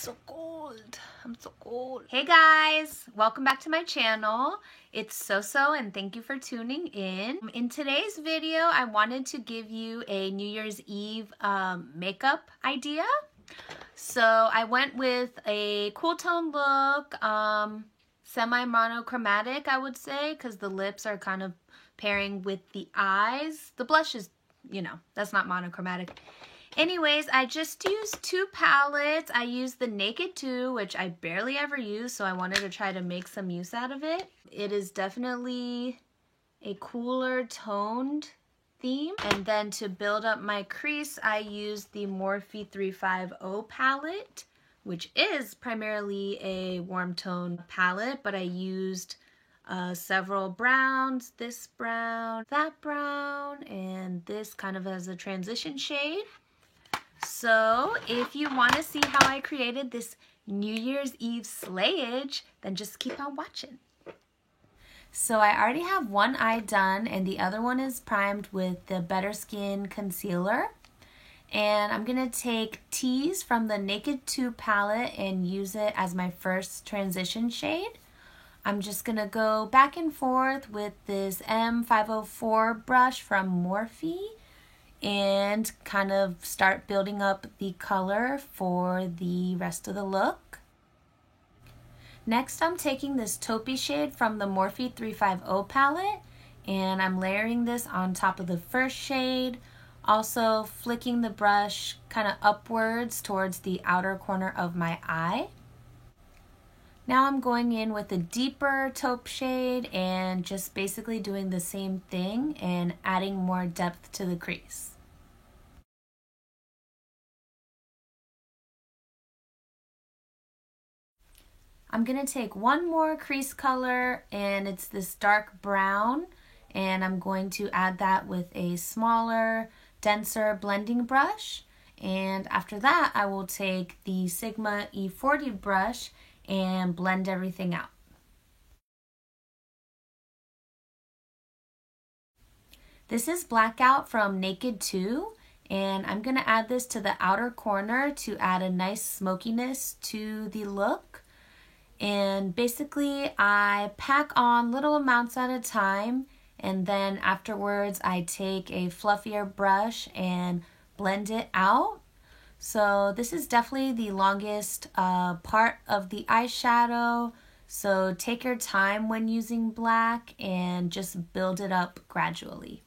so cold. I'm so cold. Hey guys, welcome back to my channel. It's So and thank you for tuning in. In today's video, I wanted to give you a New Year's Eve makeup idea. So I went with a cool tone look, semi-monochromatic I would say, because the lips are kind of pairing with the eyes. The blush is, that's not monochromatic. Anyways, I just used two palettes. I used the Naked 2, which I barely ever use, so I wanted to try to make some use out of it. It is definitely a cooler toned theme. And then to build up my crease, I used the Morphe 350 palette, which is primarily a warm tone palette, but I used several browns, this brown, that brown, and this kind of as a transition shade. So if you want to see how I created this New Year's Eve slayage, then just keep on watching. So I already have one eye done and the other one is primed with the Better Skin Concealer. And I'm going to take Tease from the Naked 2 palette and use it as my first transition shade. I'm just going to go back and forth with this M504 brush from Morphe and kind of start building up the color for the rest of the look. Next, I'm taking this taupey shade from the Morphe 350 palette and I'm layering this on top of the first shade, also flicking the brush kind of upwards towards the outer corner of my eye. Now I'm going in with a deeper taupe shade and just basically doing the same thing and adding more depth to the crease. I'm going to take one more crease color and it's this dark brown and I'm going to add that with a smaller, denser blending brush. And after that, I will take the Sigma E40 brush and blend everything out. This is Blackout from Naked 2 and I'm going to add this to the outer corner to add a nice smokiness to the look. And basically I pack on little amounts at a time and then afterwards I take a fluffier brush and blend it out. So this is definitely the longest part of the eyeshadow, so take your time when using black and just build it up gradually.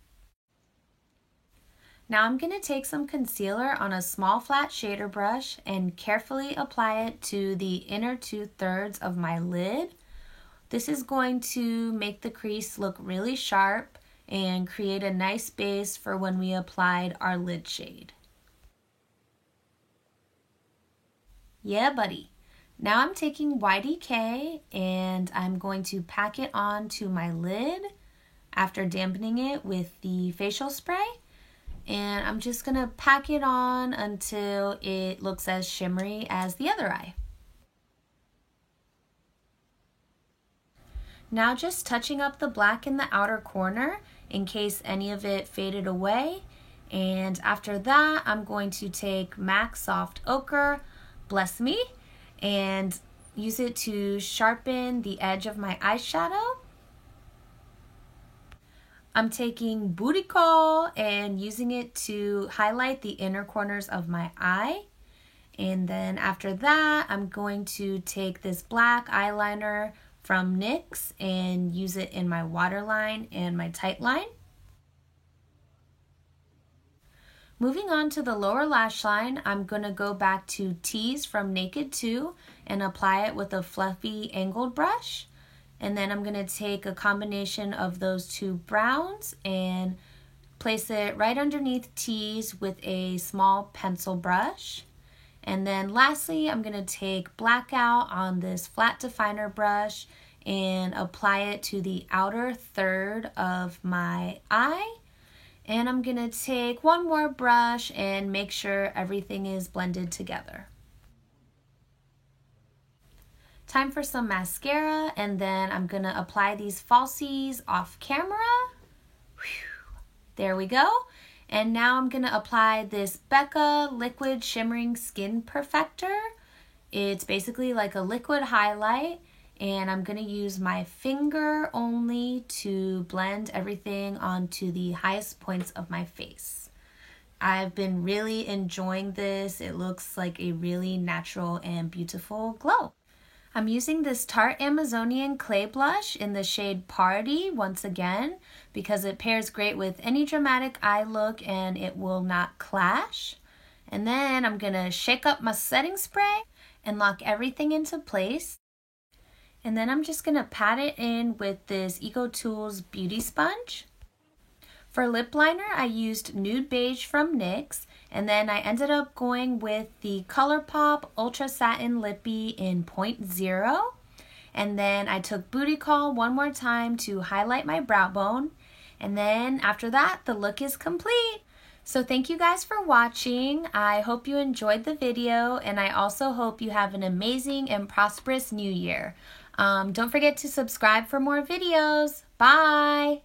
Now I'm going to take some concealer on a small flat shader brush and carefully apply it to the inner 2/3 of my lid. This is going to make the crease look really sharp and create a nice base for when we applied our lid shade. Yeah, buddy. Now I'm taking YDK and I'm going to pack it onto my lid after dampening it with the facial spray. And I'm just going to pack it on until it looks as shimmery as the other eye. Now just touching up the black in the outer corner in case any of it faded away. And after that, I'm going to take MAC Soft Ochre, bless me, and use it to sharpen the edge of my eyeshadow. I'm taking Booty Call and using it to highlight the inner corners of my eye. And then after that, I'm going to take this black eyeliner from NYX and use it in my waterline and my tight line. Moving on to the lower lash line, I'm going to go back to Tease from Naked 2 and apply it with a fluffy angled brush. And then I'm going to take a combination of those two browns and place it right underneath Tease with a small pencil brush. And then lastly, I'm going to take Blackout on this flat definer brush and apply it to the outer third of my eye. And I'm going to take one more brush and make sure everything is blended together. Time for some mascara, and then I'm going to apply these falsies off camera. Whew. There we go. And now I'm going to apply this Becca Liquid Shimmering Skin Perfector. It's basically like a liquid highlight, and I'm going to use my finger only to blend everything onto the highest points of my face. I've been really enjoying this. It looks like a really natural and beautiful glow. I'm using this Tarte Amazonian Clay Blush in the shade Party once again because it pairs great with any dramatic eye look and it will not clash. And then I'm going to shake up my setting spray and lock everything into place. And then I'm just going to pat it in with this EcoTools Beauty Sponge. For lip liner, I used Nude Beige from NYX, and then I ended up going with the ColourPop Ultra Satin Lippy in 0.0. And then I took Booty Call one more time to highlight my brow bone. And then after that, the look is complete. So thank you guys for watching. I hope you enjoyed the video, and I also hope you have an amazing and prosperous new year. Don't forget to subscribe for more videos. Bye!